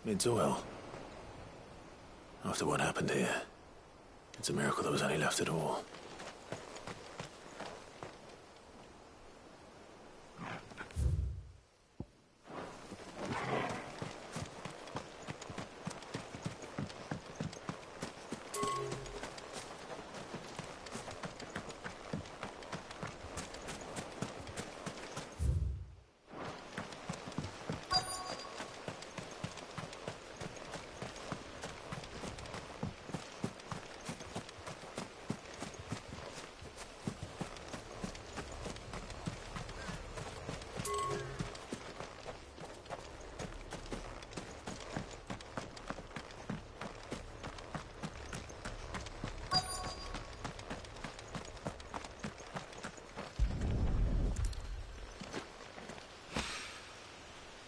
Mid's oil. After what happened here, it's a miracle there was any left at all.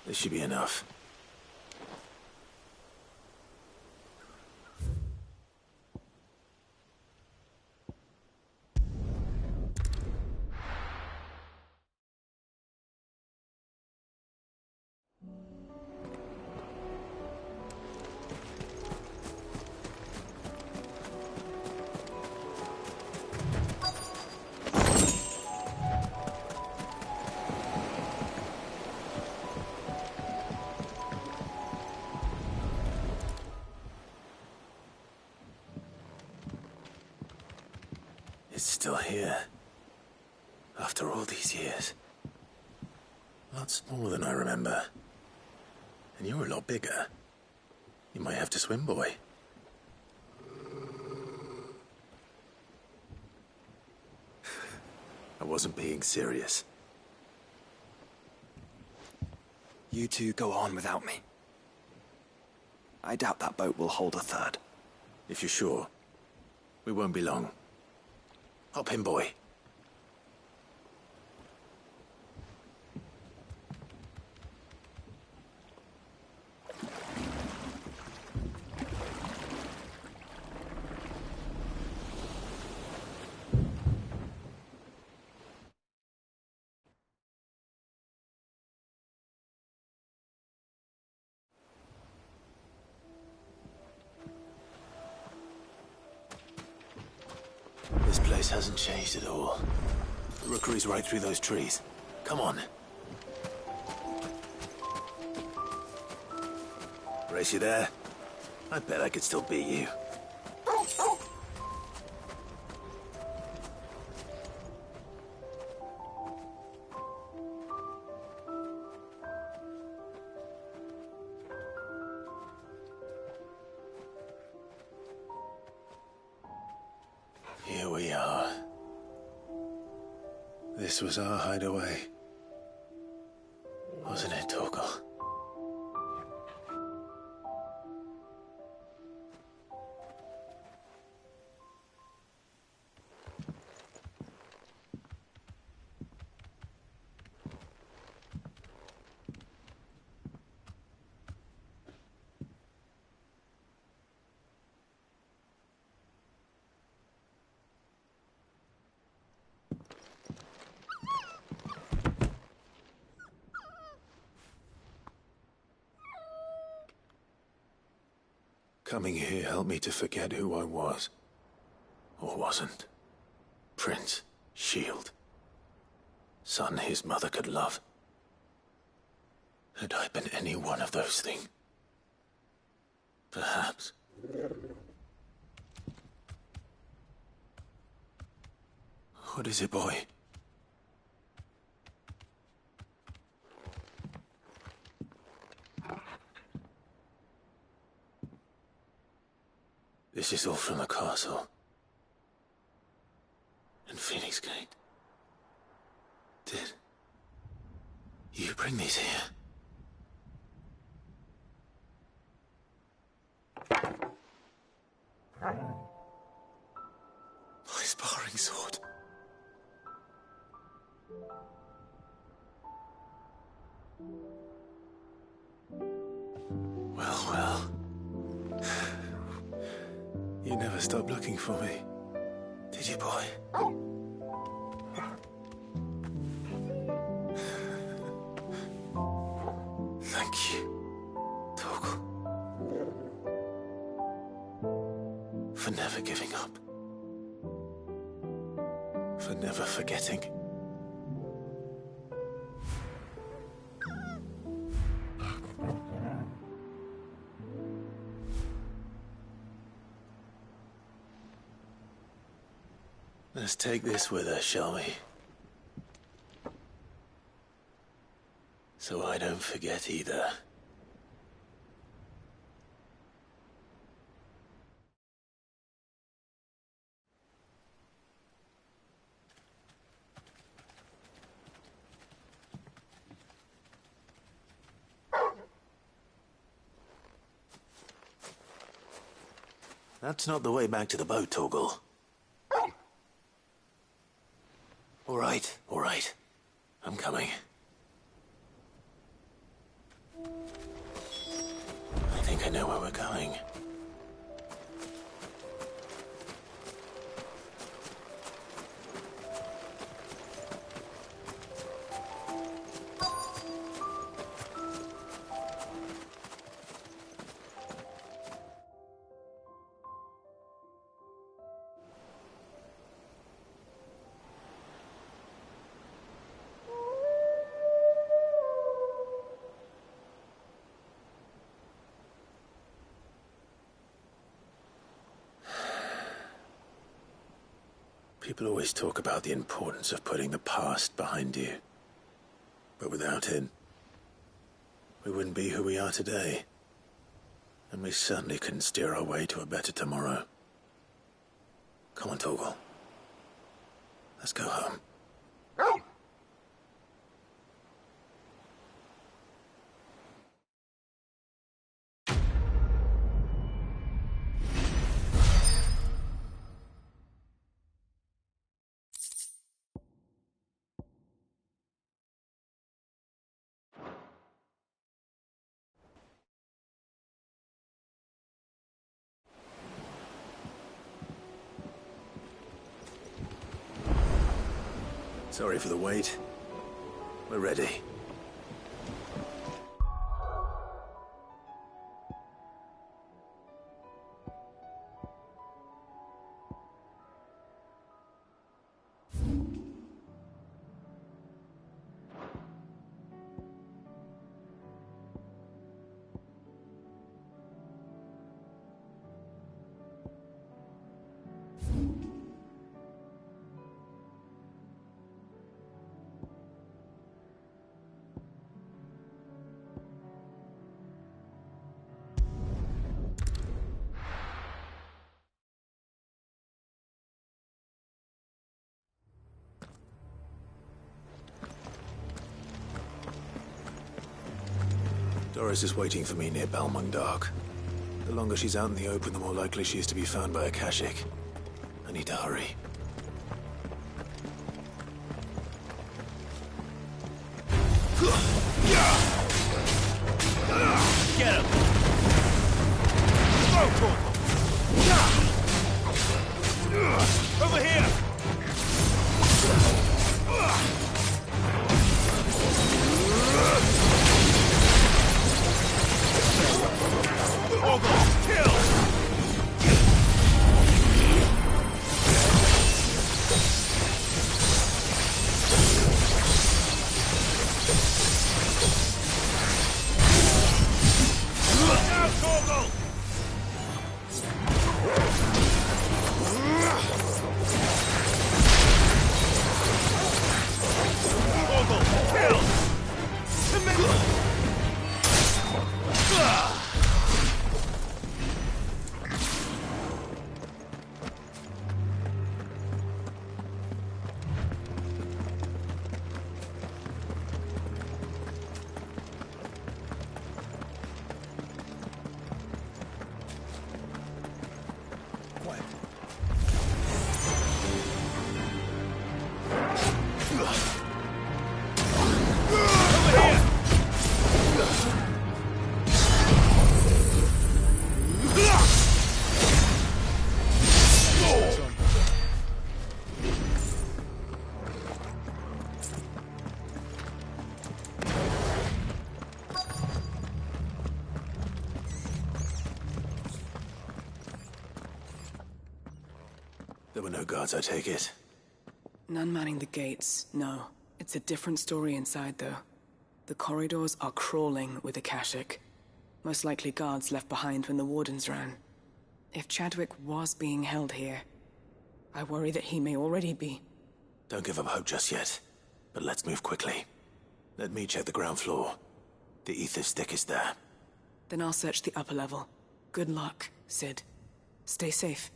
This should be enough. It's still here. After all these years. A lot smaller than I remember. And you're a lot bigger. You might have to swim, boy. I wasn't being serious. You two go on without me. I doubt that boat will hold a third. If you're sure, we won't be long. Hop in, boy. This place hasn't changed at all. The rookery's right through those trees. Come on. Race you there? I bet I could still beat you. Here we are. This was our hideaway. Wasn't it, Torgal? Coming here helped me to forget who I was. Or wasn't. Prince, shield. Son his mother could love. Had I been any one of those things? Perhaps. What is it, boy? This is all from the castle. And Phoenix Gate. Did you bring these here? My sparring sword. Well, well. You never stopped looking for me, did you, boy? Thank you, Torgal. for never giving up. For never forgetting. Let's take this with us, shall we? So I don't forget either. That's not the way back to the boat, Torgal. All right. I'm coming. I think I know where we're going. People always talk about the importance of putting the past behind you. But without it, we wouldn't be who we are today. And we certainly couldn't steer our way to a better tomorrow. Come on, Torgal. Let's go home. Sorry for the wait. We're ready. Doris is waiting for me near Balmung. The longer she's out in the open, the more likely she is to be found by a Kashik. I need to hurry. Get him! Over here! There were no guards, I take it? None manning the gates, no. It's a different story inside, though. The corridors are crawling with Akashic. Most likely guards left behind when the Wardens ran. If Chadwick was being held here, I worry that he may already be. Don't give up hope just yet, but let's move quickly. Let me check the ground floor. The ether's thickest there. Then I'll search the upper level. Good luck, Sid. Stay safe.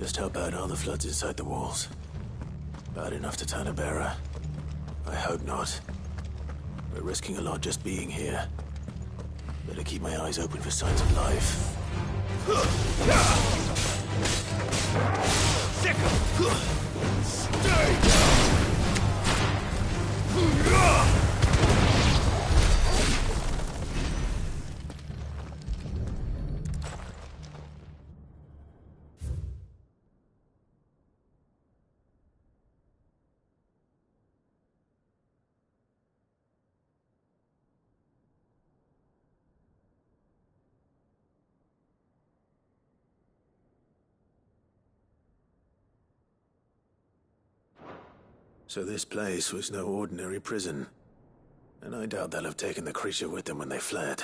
Just how bad are the floods inside the walls? Bad enough to turn a bearer? I hope not. We're risking a lot just being here. Better keep my eyes open for signs of life. So this place was no ordinary prison. And I doubt they'll have taken the creature with them when they fled.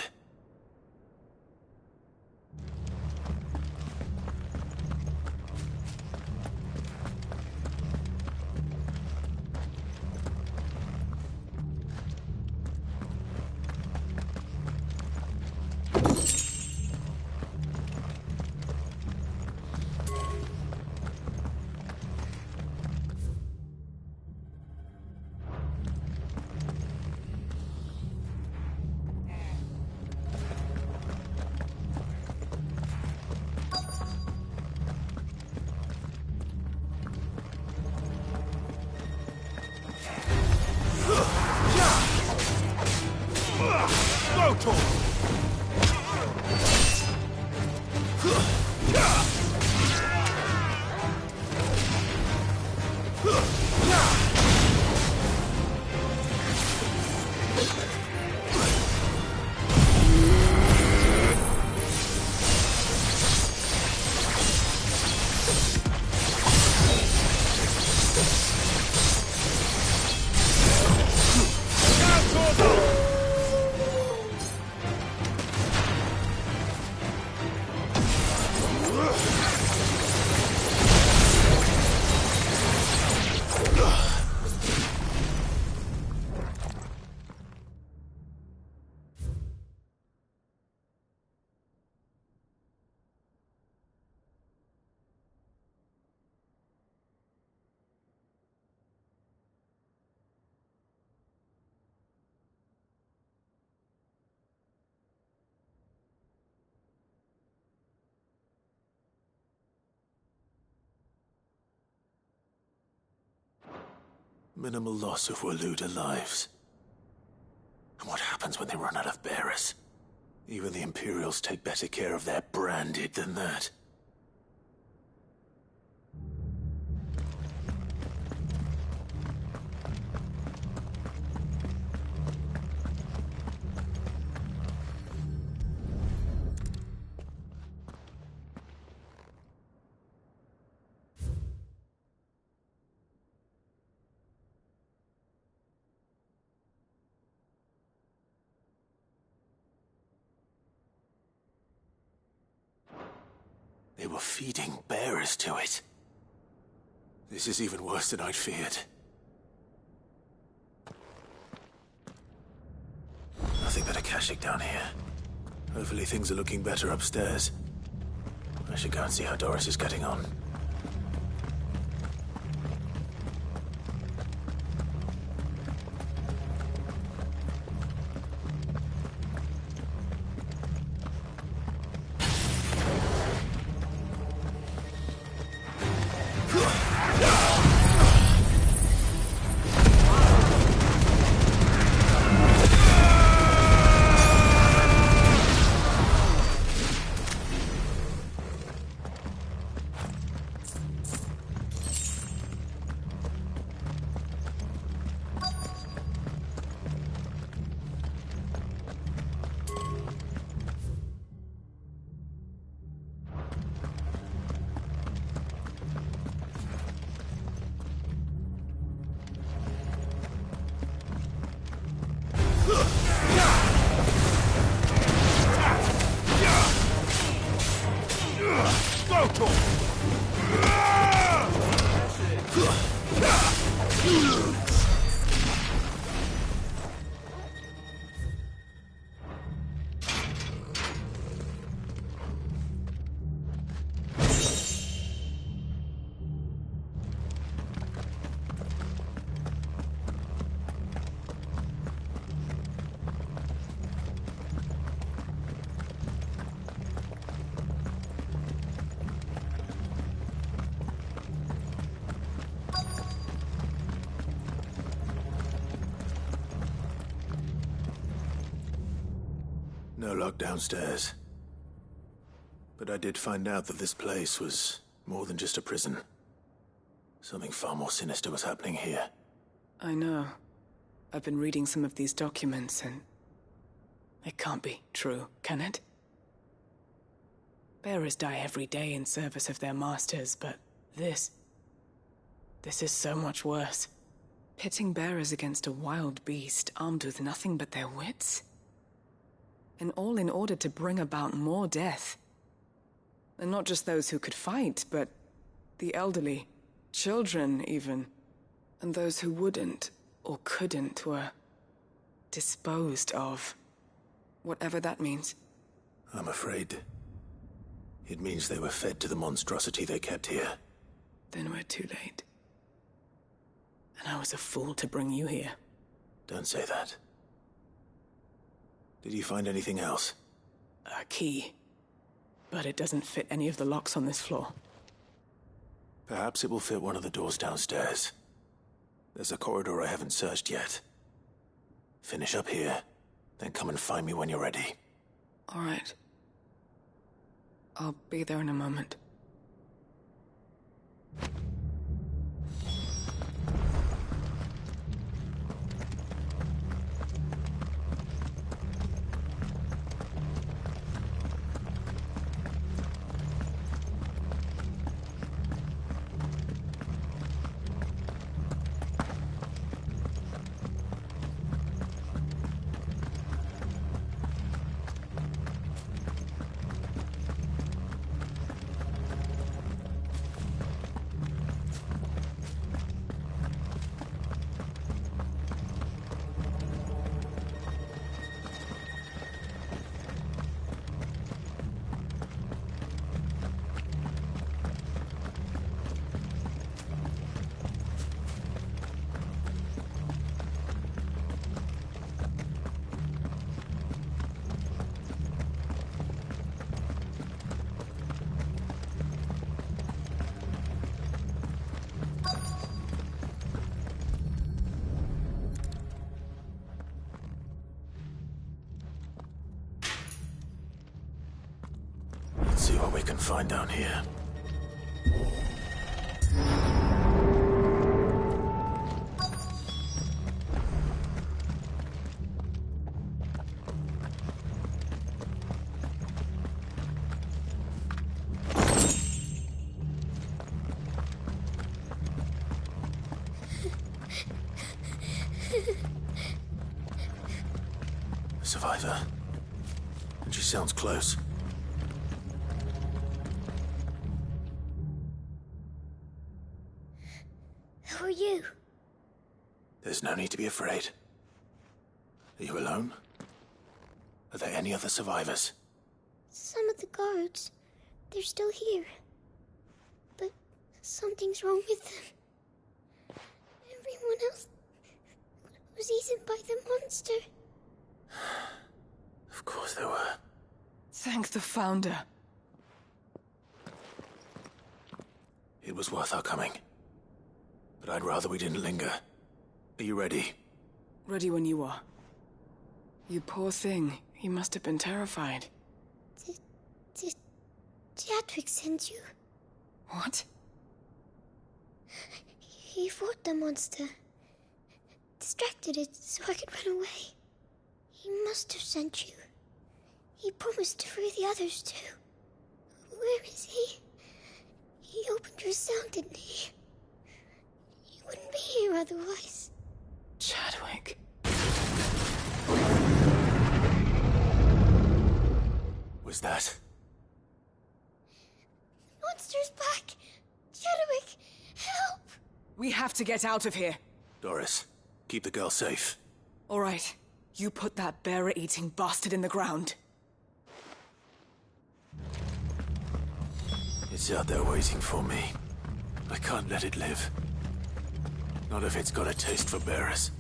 Minimal loss of Waluda lives. And what happens when they run out of bearers? Even the Imperials take better care of their branded than that. They were feeding bearers to it. This is even worse than I'd feared. Nothing but Akashic down here. Hopefully things are looking better upstairs. I should go and see how Doris is getting on. No lock downstairs. But I did find out that this place was more than just a prison. Something far more sinister was happening here. I know. I've been reading some of these documents and... it can't be true, can it? Bearers die every day in service of their masters, but this is so much worse. Pitting bearers against a wild beast armed with nothing but their wits? And all in order to bring about more death. And not just those who could fight, but the elderly, children even. And those who wouldn't or couldn't were disposed of. Whatever that means. I'm afraid it means they were fed to the monstrosity they kept here. Then we're too late. And I was a fool to bring you here. Don't say that. Did you find anything else? A key. But it doesn't fit any of the locks on this floor. Perhaps it will fit one of the doors downstairs. There's a corridor I haven't searched yet. Finish up here, then come and find me when you're ready. All right. I'll be there in a moment. See what we can find down here. A survivor. And she sounds close. Who are you? There's no need to be afraid. Are you alone? Are there any other survivors? Some of the guards. They're still here. But something's wrong with them. Everyone else was eaten by the monster. Of course there were. Thank the Founder. It was worth our coming. But I'd rather we didn't linger. Are you ready? Ready when you are. You poor thing. He must have been terrified. Did Chadwick send you? What? He fought the monster. Distracted it so I could run away. He must have sent you. He promised to free the others too. Where is he? He opened your cell, didn't he? He wouldn't be here otherwise. Chadwick. Was that? Monster's back. We have to get out of here. Doris, keep the girl safe. All right. You put that bearer-eating bastard in the ground. It's out there waiting for me. I can't let it live. Not if it's got a taste for bearers.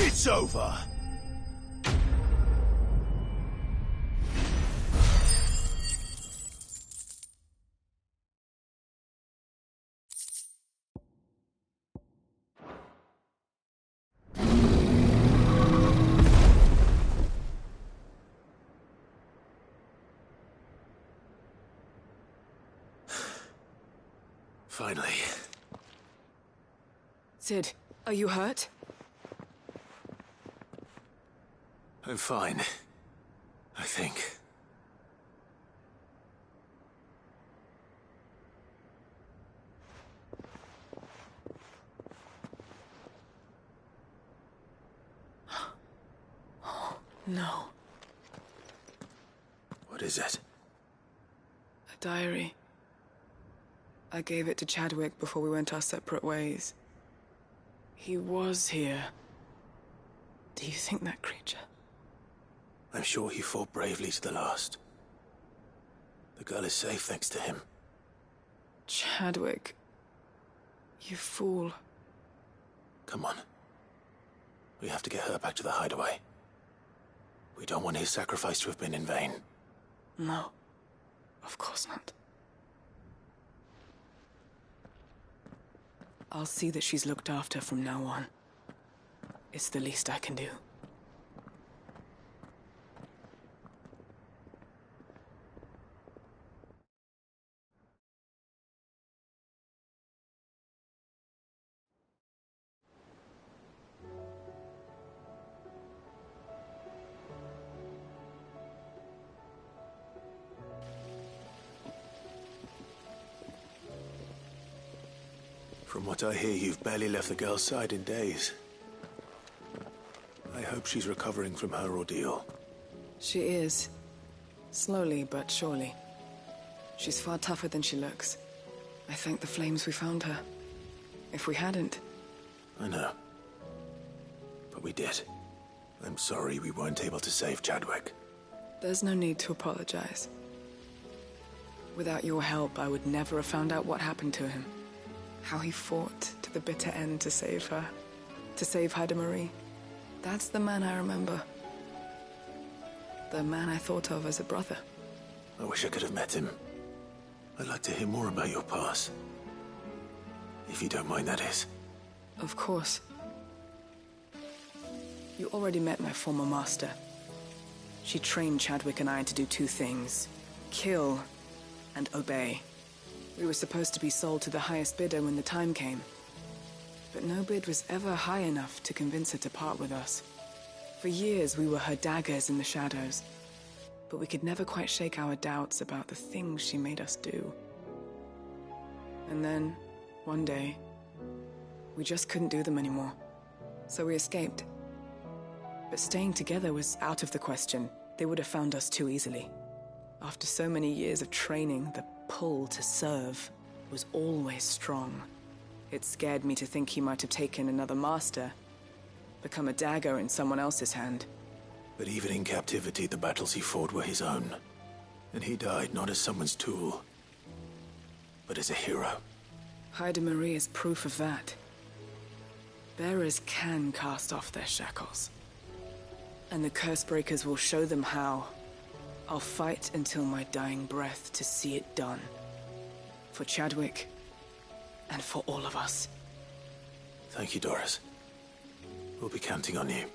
It's over. Finally. Sid, are you hurt? I'm fine. I think. Oh, no. What is it? A diary. I gave it to Chadwick before we went our separate ways. He was here. Do you think that creature? I'm sure he fought bravely to the last. The girl is safe thanks to him. Chadwick. You fool. Come on. We have to get her back to the hideaway. We don't want his sacrifice to have been in vain. No. Of course not. I'll see that she's looked after from now on. It's the least I can do. From what I hear, you've barely left the girl's side in days. I hope she's recovering from her ordeal. She is. Slowly but surely. She's far tougher than she looks. I thank the flames we found her. If we hadn't... I know. But we did. I'm sorry we weren't able to save Chadwick. There's no need to apologize. Without your help, I would never have found out what happened to him. How he fought to the bitter end to save her. To save Haida Marie. That's the man I remember. The man I thought of as a brother. I wish I could have met him. I'd like to hear more about your past. If you don't mind, that is. Of course. You already met my former master. She trained Chadwick and I to do two things: kill and obey. We were supposed to be sold to the highest bidder when the time came. But no bid was ever high enough to convince her to part with us. For years, we were her daggers in the shadows. But we could never quite shake our doubts about the things she made us do. And then, one day, we just couldn't do them anymore. So we escaped. But staying together was out of the question. They would have found us too easily. After so many years of training, the pull to serve was always strong. It scared me to think he might have taken another master, become a dagger in someone else's hand. But even in captivity, the battles he fought were his own. And he died not as someone's tool, but as a hero. Haida Marie is proof of that. Bearers can cast off their shackles. And the Cursebreakers will show them how. I'll fight until my dying breath to see it done. For Chadwick, and for all of us. Thank you, Doris. We'll be counting on you.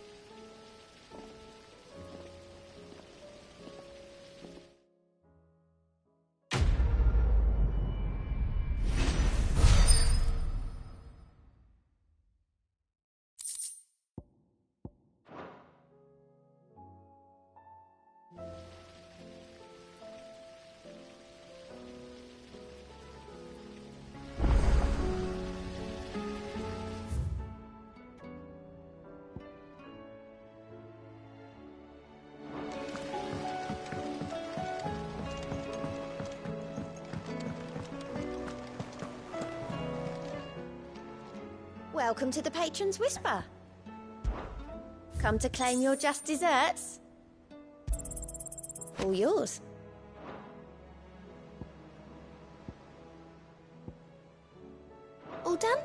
Welcome to the Patron's Whisper. Come to claim your just desserts? All yours. All done?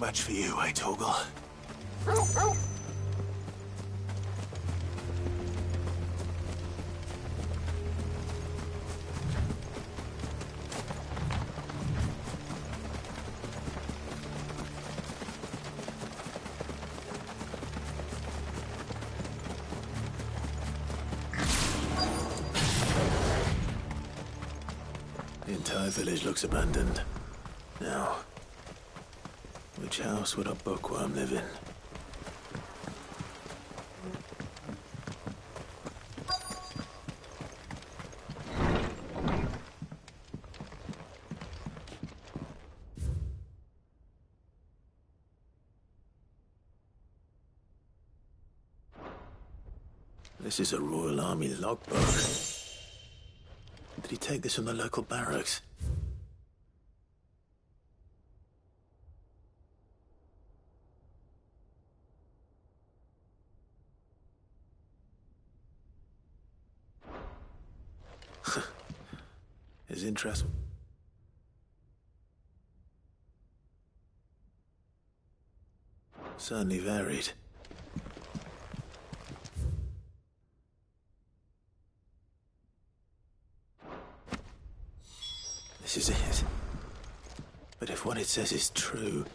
match for you, eh, Torgal? The entire village looks abandoned. Now, which house would a bookworm live in? This is a Royal Army logbook. Did he take this from the local barracks? His interest certainly varied. This is it. But if what it says is true,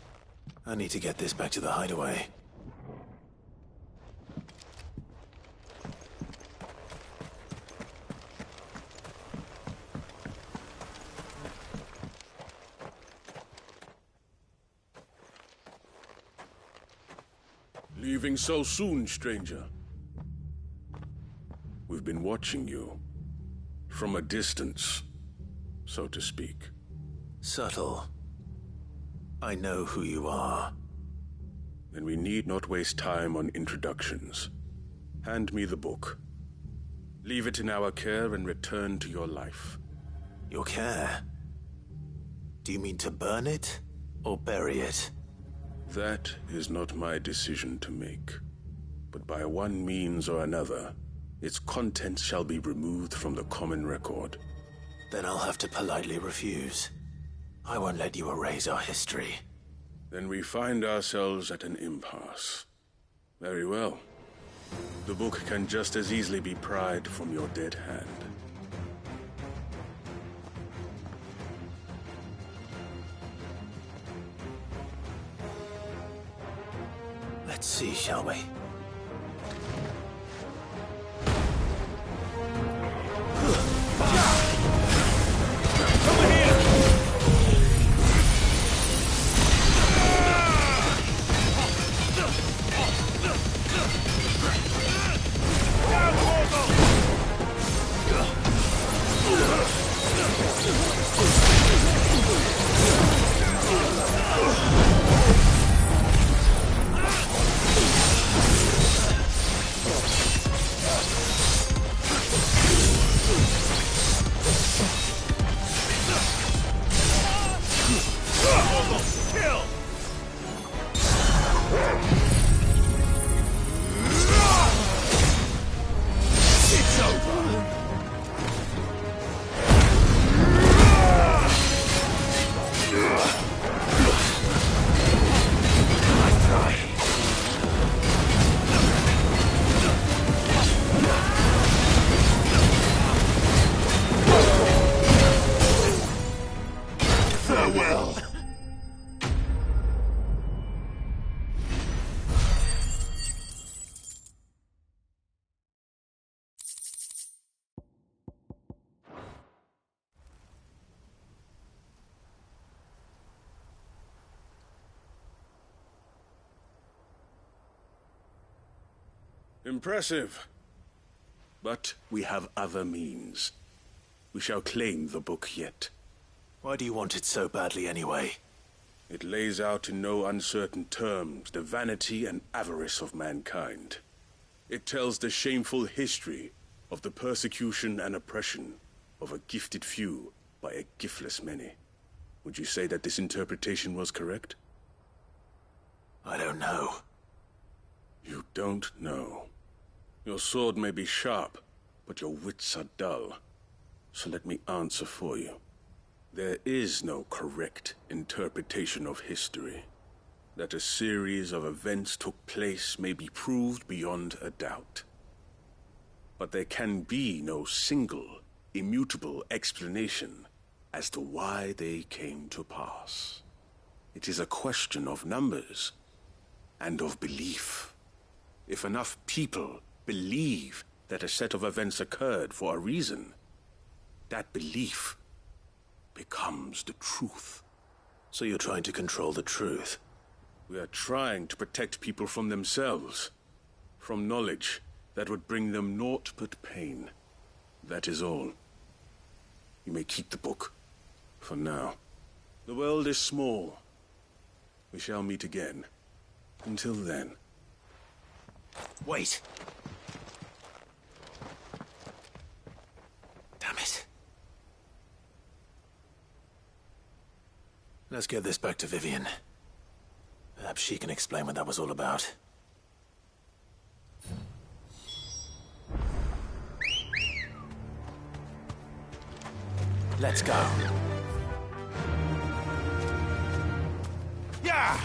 I need to get this back to the hideaway. Leaving so soon, stranger? We've been watching you. From a distance, so to speak. Subtle. I know who you are. Then we need not waste time on introductions. Hand me the book. Leave it in our care and return to your life. Your care? Do you mean to burn it or bury it? That is not my decision to make. But by one means or another, its contents shall be removed from the common record. Then I'll have to politely refuse. I won't let you erase our history. Then we find ourselves at an impasse. Very well. The book can just as easily be pried from your dead hand. Let's see, shall we? Impressive. But we have other means. We shall claim the book yet. Why do you want it so badly anyway? It lays out in no uncertain terms the vanity and avarice of mankind. It tells the shameful history of the persecution and oppression of a gifted few by a giftless many. Would you say that this interpretation was correct? I don't know. You don't know. Your sword may be sharp, but your wits are dull. So let me answer for you. There is no correct interpretation of history. that a series of events took place may be proved beyond a doubt. But there can be no single, immutable explanation as to why they came to pass. It is a question of numbers and of belief. If enough people believe that a set of events occurred for a reason, that belief becomes the truth. So you're trying to control the truth? We are trying to protect people from themselves, from knowledge that would bring them naught but pain. That is all. You may keep the book, for now. The world is small. We shall meet again. Until then. Wait! Damn it. Let's get this back to Vivian. Perhaps she can explain what that was all about. Let's go. Yeah!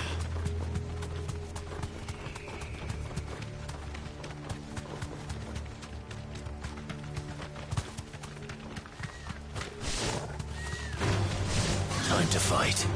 Time to fight.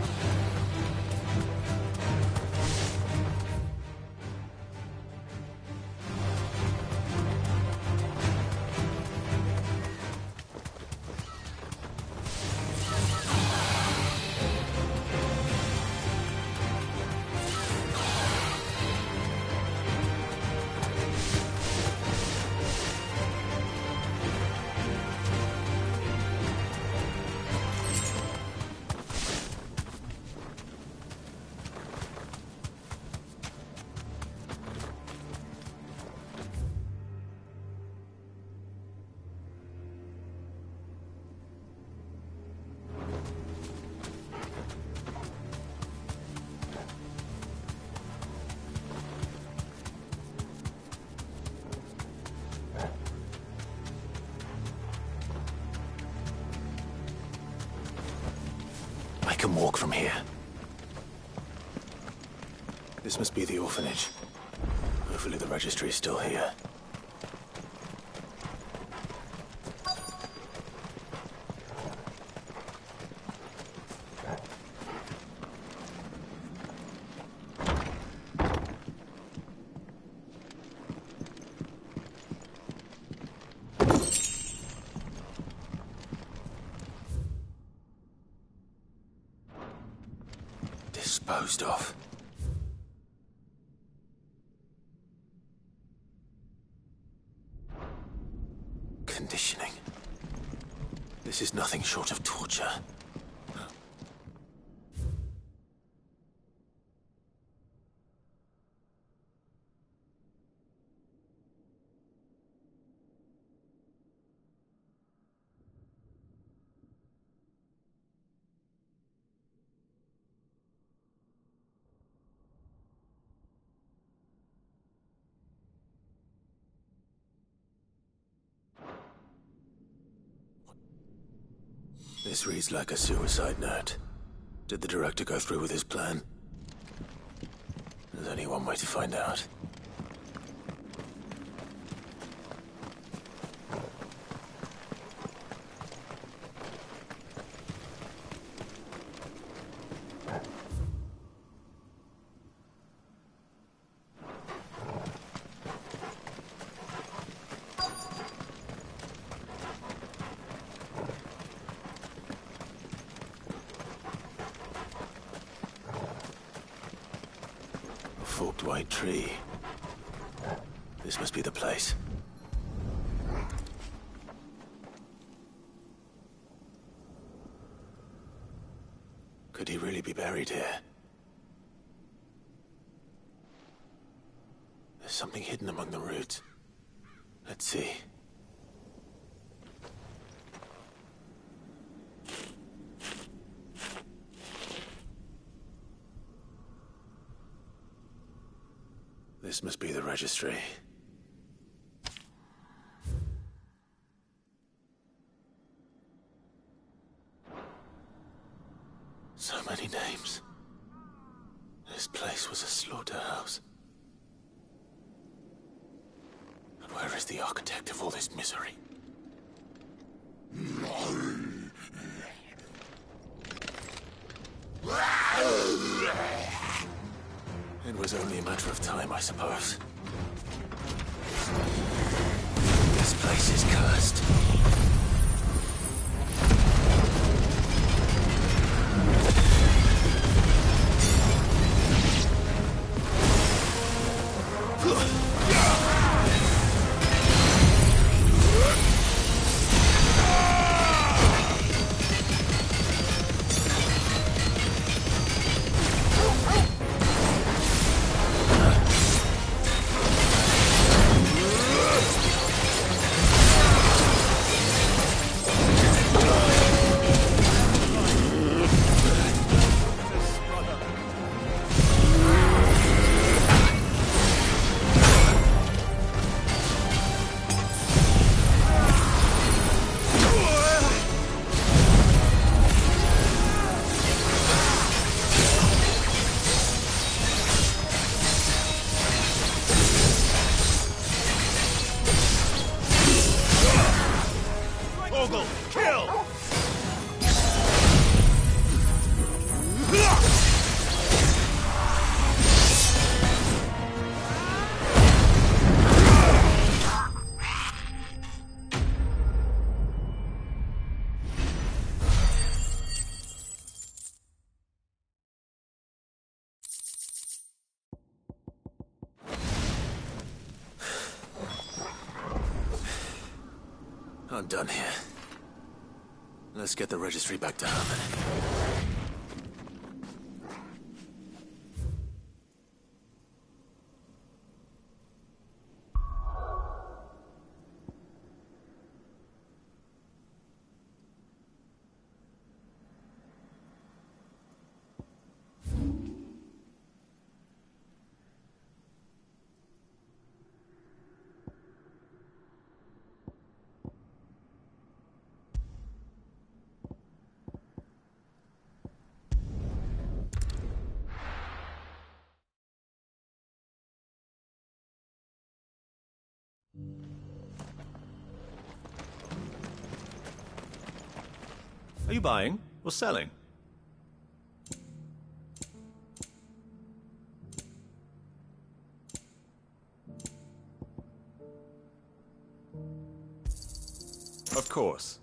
I can walk from here. This must be the orphanage. Hopefully the registry is still here. Disposed of. Conditioning. This is nothing short of torture. This reads like a suicide note. Did the director go through with his plan? There's only one way to find out. Forked white tree. This must be the place. Could he really be buried here? There's something hidden among the roots. Let's see. This must be the registry. So many names. This place was a slaughterhouse. But where is the architect of all this misery? It was only a matter of time, I suppose. This place is cursed. I'm done here. Let's get the registry back to Herman. Are you buying or selling? Of course.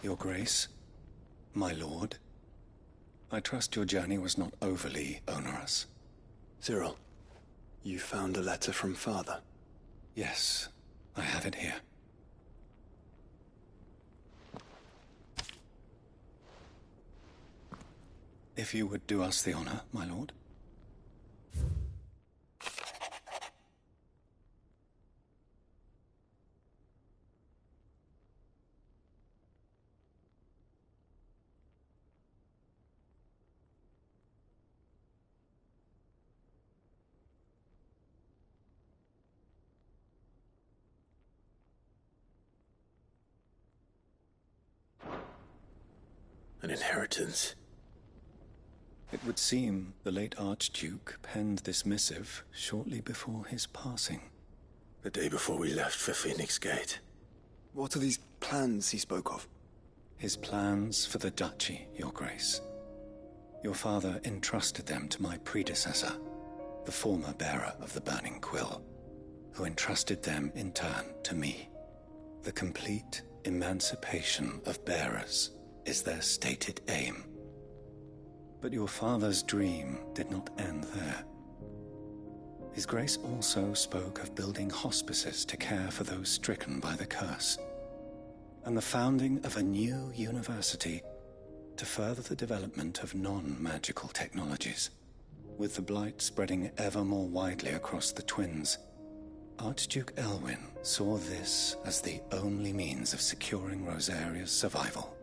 Your Grace, my lord, I trust your journey was not overly onerous. Cyril, you found a letter from Father? Yes, I have it here. If you would do us the honor, my lord. An inheritance. It would seem the late Archduke penned this missive shortly before his passing. The day before we left for Phoenix Gate. What are these plans he spoke of? His plans for the duchy, Your Grace. Your father entrusted them to my predecessor, the former bearer of the Burning Quill, who entrusted them in turn to me. The complete emancipation of bearers is their stated aim. But your father's dream did not end there. His Grace also spoke of building hospices to care for those stricken by the curse, and the founding of a new university to further the development of non-magical technologies. With the blight spreading ever more widely across the twins, Archduke Elwyn saw this as the only means of securing Rosaria's survival.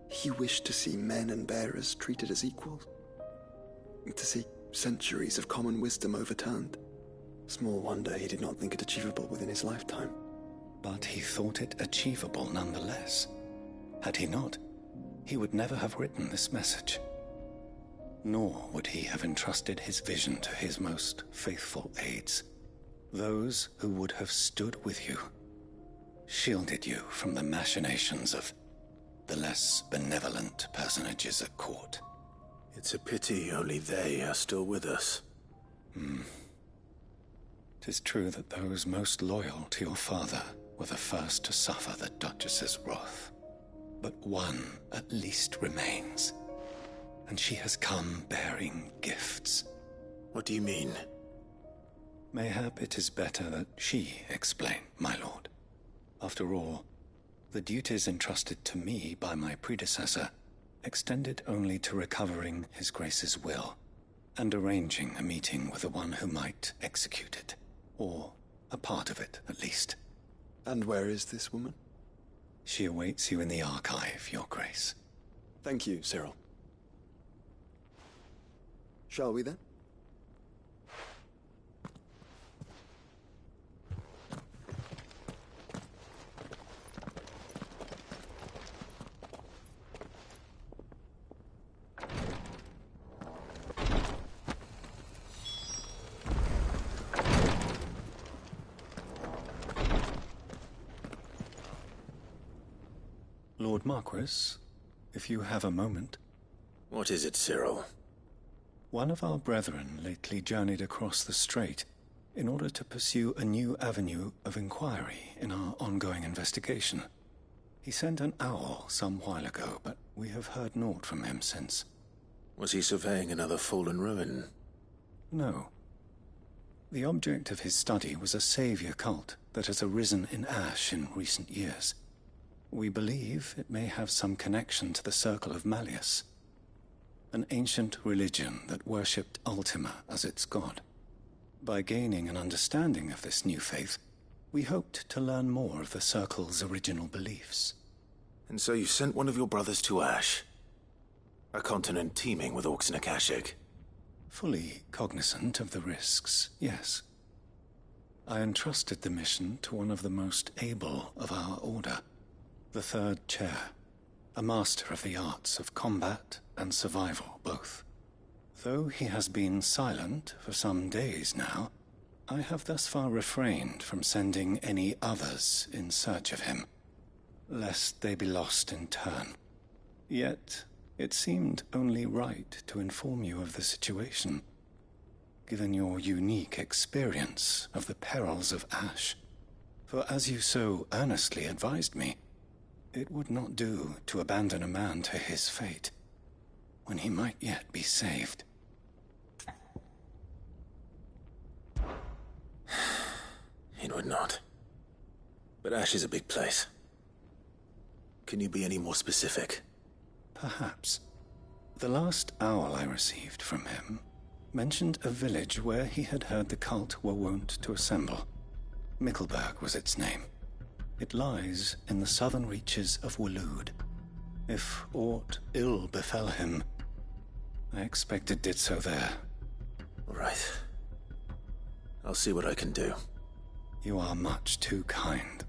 He wished to see men and bearers treated as equals. To see centuries of common wisdom overturned. Small wonder he did not think it achievable within his lifetime. But he thought it achievable nonetheless. Had he not, he would never have written this message. Nor would he have entrusted his vision to his most faithful aides, those who would have stood with you, shielded you from the machinations of the less benevolent personages at court. It's a pity only they are still with us. 'Tis true that those most loyal to your father were the first to suffer the Duchess's wrath. But one at least remains, and she has come bearing gifts. What do you mean? Mayhap it is better that she explain, my lord. After all, the duties entrusted to me by my predecessor extended only to recovering His Grace's will and arranging a meeting with the one who might execute it, or a part of it at least. And where is this woman? She awaits you in the archive, Your Grace. Thank you, Cyril. Shall we then? Lord Marquis, if you have a moment. What is it, Cyril? One of our brethren lately journeyed across the strait in order to pursue a new avenue of inquiry in our ongoing investigation. He sent an owl some while ago, but we have heard naught from him since. Was he surveying another fallen ruin? No. The object of his study was a savior cult that has arisen in Ash in recent years. We believe it may have some connection to the Circle of Malleus, an ancient religion that worshipped Ultima as its god. By gaining an understanding of this new faith, we hoped to learn more of the Circle's original beliefs. And so you sent one of your brothers to Ash, a continent teeming with orcs and Akashic. Fully cognizant of the risks, yes. I entrusted the mission to one of the most able of our order, the third chair, a master of the arts of combat and survival both. Though he has been silent for some days now, I have thus far refrained from sending any others in search of him, lest they be lost in turn. Yet, it seemed only right to inform you of the situation, given your unique experience of the perils of Ash. For as you so earnestly advised me, it would not do to abandon a man to his fate, when he might yet be saved. It would not. But Ash is a big place. Can you be any more specific? Perhaps. The last owl I received from him mentioned a village where he had heard the cult were wont to assemble. Mickleburg was its name. It lies in the southern reaches of Waloed. If aught ill befell him, I expect it did so there. All right. I'll see what I can do. You are much too kind,